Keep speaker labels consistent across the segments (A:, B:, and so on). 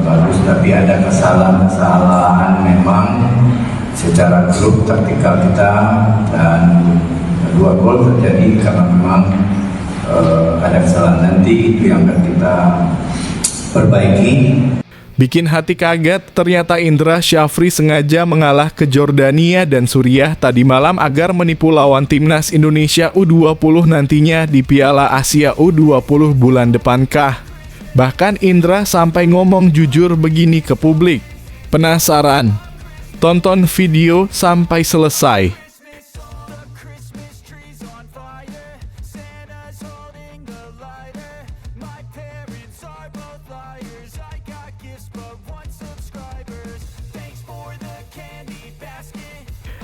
A: bagus, tapi ada kesalahan memang secara grup taktikal kita, dan 2 gol terjadi karena memang ada kesalahan. Nanti itu yang akan kita perbaiki.
B: Bikin hati kaget, ternyata Indra Syafri sengaja mengalah ke Jordania dan Suriah tadi malam agar menipu lawan timnas Indonesia U20 nantinya di Piala Asia U20 bulan depan kah? Bahkan Indra sampai ngomong jujur begini ke publik. Penasaran? Tonton video sampai selesai.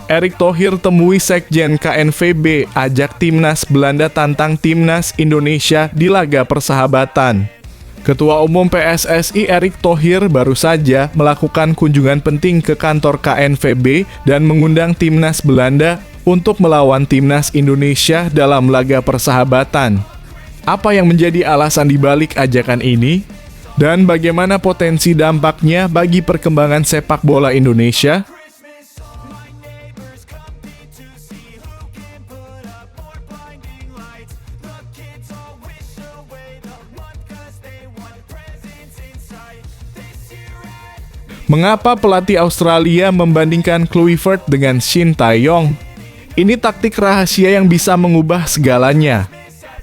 B: Erick Thohir temui Sekjen KNVB, ajak timnas Belanda tantang timnas Indonesia di laga persahabatan. Ketua Umum PSSI Erick Thohir baru saja melakukan kunjungan penting ke kantor KNVB dan mengundang timnas Belanda untuk melawan timnas Indonesia dalam laga persahabatan. Apa yang menjadi alasan dibalik ajakan ini? Dan bagaimana potensi dampaknya bagi perkembangan sepak bola Indonesia? Mengapa pelatih Australia membandingkan Kluivert dengan Shin Tae-yong? Ini taktik rahasia yang bisa mengubah segalanya.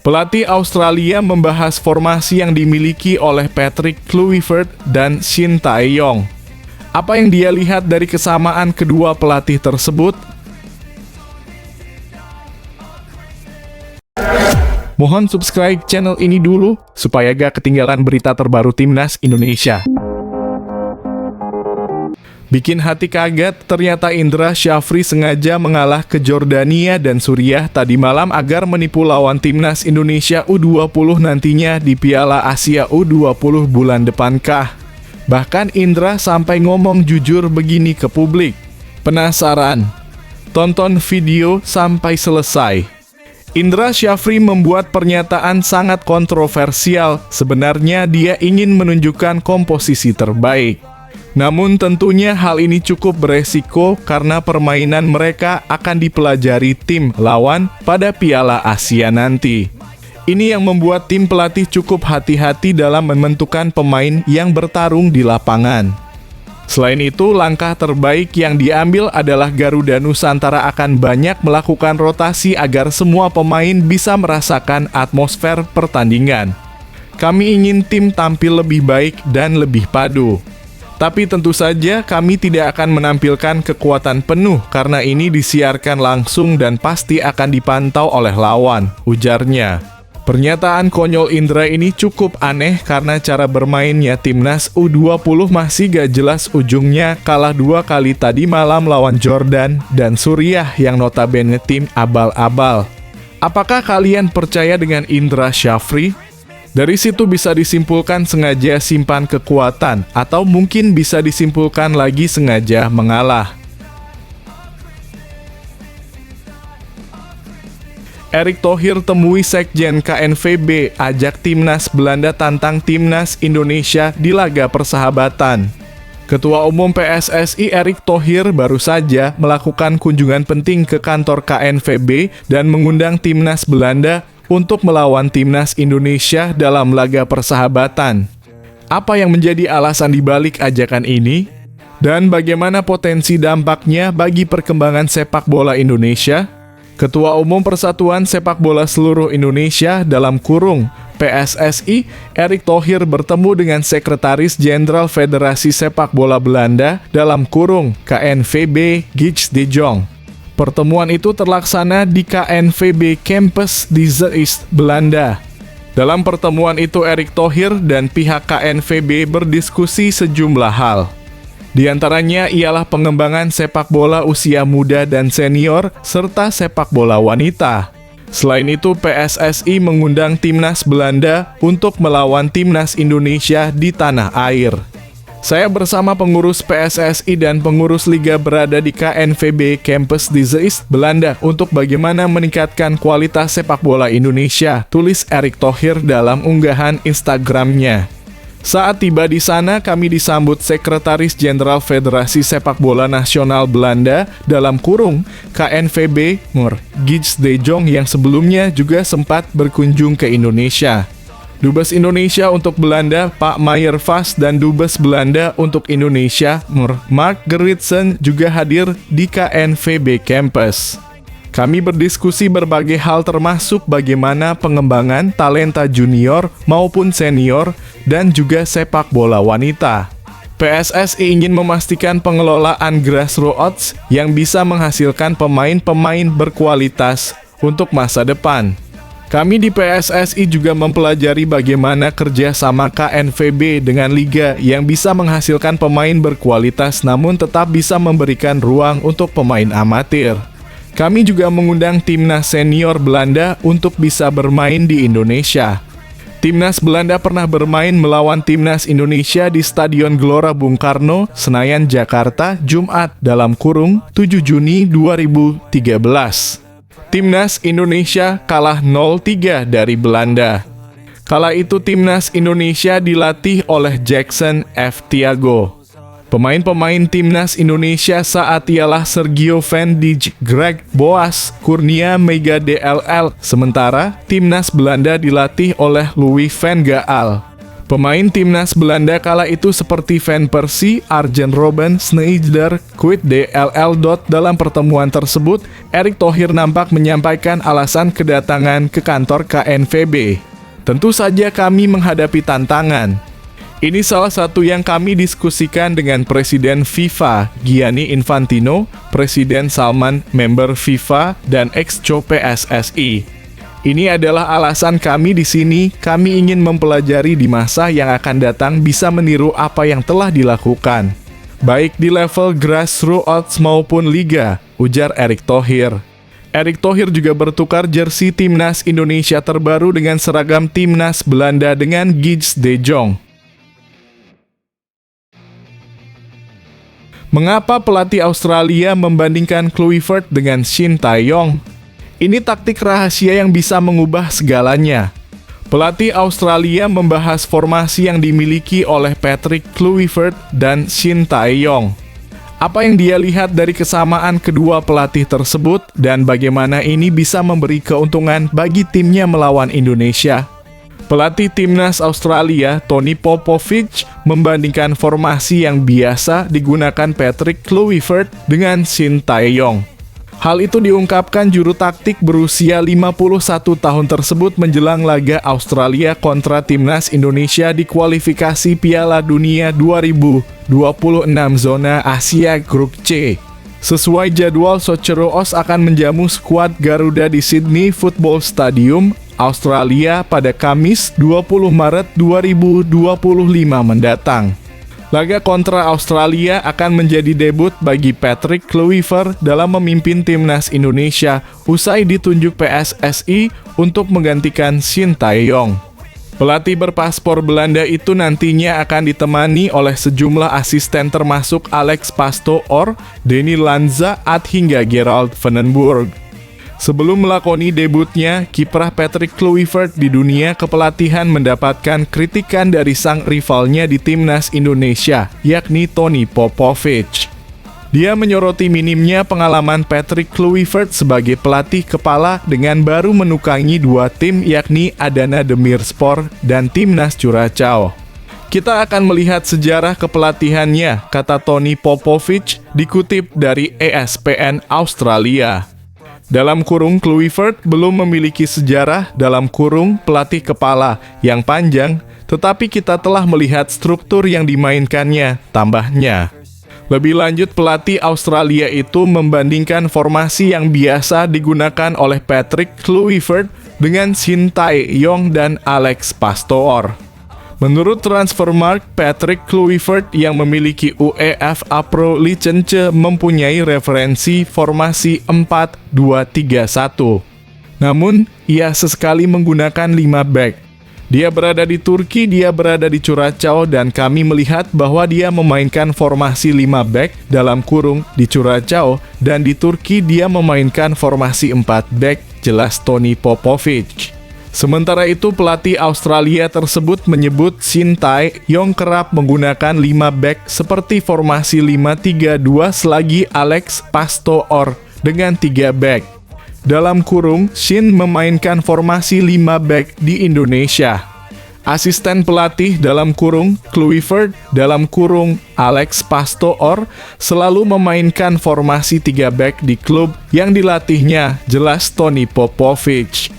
B: Pelatih Australia membahas formasi yang dimiliki oleh Patrick Kluivert dan Shin Tae-yong. Apa yang dia lihat dari kesamaan kedua pelatih tersebut? Mohon subscribe channel ini dulu supaya gak ketinggalan berita terbaru timnas Indonesia. Bikin hati kaget, ternyata Indra Syafri sengaja mengalah ke Jordania dan Suriah tadi malam agar menipu lawan timnas Indonesia U20 nantinya di Piala Asia U20 bulan depan kah? Bahkan Indra sampai ngomong jujur begini ke publik. Penasaran? Tonton video sampai selesai. Indra Syafri membuat pernyataan sangat kontroversial. Sebenarnya dia ingin menunjukkan komposisi terbaik. Namun tentunya hal ini cukup beresiko karena permainan mereka akan dipelajari tim lawan pada Piala Asia nanti. Ini yang membuat tim pelatih cukup hati-hati dalam menentukan pemain yang bertarung di lapangan. Selain itu, langkah terbaik yang diambil adalah Garuda Nusantara akan banyak melakukan rotasi agar semua pemain bisa merasakan atmosfer pertandingan. Kami ingin tim tampil lebih baik dan lebih padu. Tapi tentu saja kami tidak akan menampilkan kekuatan penuh karena ini disiarkan langsung dan pasti akan dipantau oleh lawan, ujarnya. Pernyataan konyol Indra ini cukup aneh karena cara bermainnya timnas U20 masih gak jelas ujungnya kalah 2 kali tadi malam lawan Jordan dan Suriah yang notabene tim abal-abal. Apakah kalian percaya dengan Indra Syafri? Dari situ bisa disimpulkan sengaja simpan kekuatan, atau mungkin bisa disimpulkan lagi sengaja mengalah. Erick Thohir temui Sekjen KNVB, ajak timnas Belanda tantang timnas Indonesia di laga persahabatan. Ketua Umum PSSI Erick Thohir baru saja melakukan kunjungan penting ke kantor KNVB dan mengundang timnas Belanda untuk melawan timnas Indonesia dalam laga persahabatan. Apa yang menjadi alasan dibalik ajakan ini? Dan bagaimana potensi dampaknya bagi perkembangan sepak bola Indonesia? Ketua Umum Persatuan Sepak Bola Seluruh Indonesia dalam kurung PSSI, Erick Thohir bertemu dengan Sekretaris Jenderal Federasi Sepak Bola Belanda dalam kurung KNVB Guus de Jong. Pertemuan itu terlaksana di KNVB Campus di Zeist, Belanda. Dalam pertemuan itu Erick Thohir dan pihak KNVB berdiskusi sejumlah hal. Di antaranya ialah pengembangan sepak bola usia muda dan senior serta sepak bola wanita. Selain itu PSSI mengundang timnas Belanda untuk melawan timnas Indonesia di tanah air. Saya bersama pengurus PSSI dan pengurus Liga berada di KNVB Campus di Zeist, Belanda untuk bagaimana meningkatkan kualitas sepak bola Indonesia, tulis Erick Thohir dalam unggahan Instagramnya. Saat tiba di sana, kami disambut Sekretaris Jenderal Federasi Sepak Bola Nasional Belanda dalam kurung KNVB Gids de Jong yang sebelumnya juga sempat berkunjung ke Indonesia. Dubes Indonesia untuk Belanda, Pak Meijer Vas, dan Dubes Belanda untuk Indonesia, Mark Gerritsen, juga hadir di KNVB Campus. Kami berdiskusi berbagai hal termasuk bagaimana pengembangan talenta junior maupun senior dan juga sepak bola wanita. PSSI ingin memastikan pengelolaan grassroots yang bisa menghasilkan pemain-pemain berkualitas untuk masa depan. Kami di PSSI juga mempelajari bagaimana kerjasama KNVB dengan liga yang bisa menghasilkan pemain berkualitas namun tetap bisa memberikan ruang untuk pemain amatir. Kami juga mengundang timnas senior Belanda untuk bisa bermain di Indonesia. Timnas Belanda pernah bermain melawan timnas Indonesia di Stadion Gelora Bung Karno, Senayan, Jakarta, Jumat dalam kurung 7 Juni 2013. Timnas Indonesia kalah 0-3 dari Belanda. Kala itu timnas Indonesia dilatih oleh Jackson F. Thiago. Pemain-pemain timnas Indonesia saat ialah Sergio Van Dijk, Greg Boas, Kurnia Mega DLL, sementara timnas Belanda dilatih oleh Louis van Gaal. Pemain timnas Belanda kala itu seperti Van Persie, Arjen Robben, Sneijder, Kuyt DLL. Dalam pertemuan tersebut, Erick Thohir nampak menyampaikan alasan kedatangan ke kantor KNVB. Tentu saja kami menghadapi tantangan. Ini salah satu yang kami diskusikan dengan Presiden FIFA, Gianni Infantino, Presiden Salman, member FIFA, dan ex-co PSSI. Ini adalah alasan kami di sini, kami ingin mempelajari di masa yang akan datang bisa meniru apa yang telah dilakukan. Baik di level grassroots maupun liga, ujar Erick Thohir. Erick Thohir juga bertukar jersey timnas Indonesia terbaru dengan seragam timnas Belanda dengan Gids de Jong. Mengapa pelatih Australia membandingkan Kluivert dengan Shin Tae-yong? Ini taktik rahasia yang bisa mengubah segalanya. Pelatih Australia membahas formasi yang dimiliki oleh Patrick Kluivert dan Shin Tae-yong. Apa yang dia lihat dari kesamaan kedua pelatih tersebut dan bagaimana ini bisa memberi keuntungan bagi timnya melawan Indonesia? Pelatih timnas Australia, Tony Popovich, membandingkan formasi yang biasa digunakan Patrick Kluivert dengan Shin Tae-yong. Hal itu diungkapkan juru taktik berusia 51 tahun tersebut menjelang laga Australia kontra timnas Indonesia di kualifikasi Piala Dunia 2026 zona Asia Grup C. Sesuai jadwal, Socheroos akan menjamu skuad Garuda di Sydney Football Stadium, Australia pada Kamis 20 Maret 2025 mendatang. Laga kontra Australia akan menjadi debut bagi Patrick Kluivert dalam memimpin timnas Indonesia usai ditunjuk PSSI untuk menggantikan Shin Tae-yong. Pelatih berpaspor Belanda itu nantinya akan ditemani oleh sejumlah asisten termasuk Alex Pastoor, Denny Lanza, hingga Gerald Vandenburg. Sebelum melakoni debutnya, kiprah Patrick Kluivert di dunia kepelatihan mendapatkan kritikan dari sang rivalnya di timnas Indonesia, yakni Tony Popovich. Dia menyoroti minimnya pengalaman Patrick Kluivert sebagai pelatih kepala dengan baru menukangi dua tim yakni Adana Demirspor dan Timnas Curaçao. Kita akan melihat sejarah kepelatihannya, kata Tony Popovich, dikutip dari ESPN Australia. Dalam kurung, Kluivert belum memiliki sejarah dalam kurung pelatih kepala yang panjang, tetapi kita telah melihat struktur yang dimainkannya, tambahnya. Lebih lanjut, pelatih Australia itu membandingkan formasi yang biasa digunakan oleh Patrick Kluivert dengan Shin Tae-yong dan Alex Pastoor. Menurut Transfermarkt, Patrick Kluivert yang memiliki UEFA Pro License mempunyai referensi formasi 4-2-3-1. Namun, ia sesekali menggunakan 5 back. Dia berada di Turki, dia berada di Curaçao, dan kami melihat bahwa dia memainkan formasi 5 back dalam kurung di Curaçao, dan di Turki dia memainkan formasi 4 back, jelas Tony Popovich. Sementara itu, pelatih Australia tersebut menyebut Shin Tae-yong kerap menggunakan 5 back seperti formasi 5-3-2 selagi Alex Pastor dengan 3 back. Dalam kurung, Shin memainkan formasi 5 back di Indonesia. Asisten pelatih dalam kurung Kluivert dalam kurung Alex Pastor selalu memainkan formasi 3 back di klub yang dilatihnya, jelas Tony Popovich.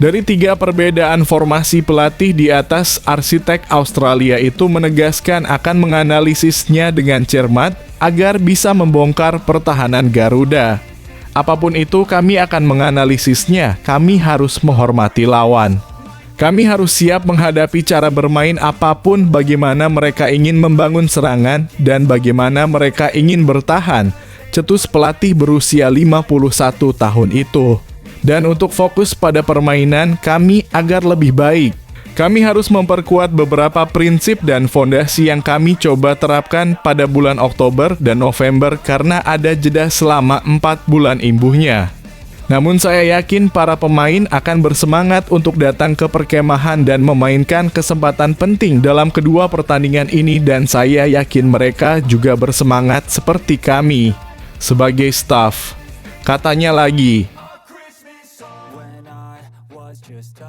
B: Dari 3 perbedaan formasi pelatih di atas, arsitek Australia itu menegaskan akan menganalisisnya dengan cermat agar bisa membongkar pertahanan Garuda. Apapun itu, kami akan menganalisisnya. Kami harus menghormati lawan. Kami harus siap menghadapi cara bermain apapun, bagaimana mereka ingin membangun serangan dan bagaimana mereka ingin bertahan, cetus pelatih berusia 51 tahun itu. Dan untuk fokus pada permainan kami agar lebih baik, kami harus memperkuat beberapa prinsip dan fondasi yang kami coba terapkan pada bulan Oktober dan November karena ada jeda selama 4 bulan imbuhnya. Namun saya yakin para pemain akan bersemangat untuk datang ke perkemahan dan memainkan kesempatan penting dalam kedua pertandingan ini, dan saya yakin mereka juga bersemangat seperti kami sebagai staf. Katanya lagi.
C: When I was just a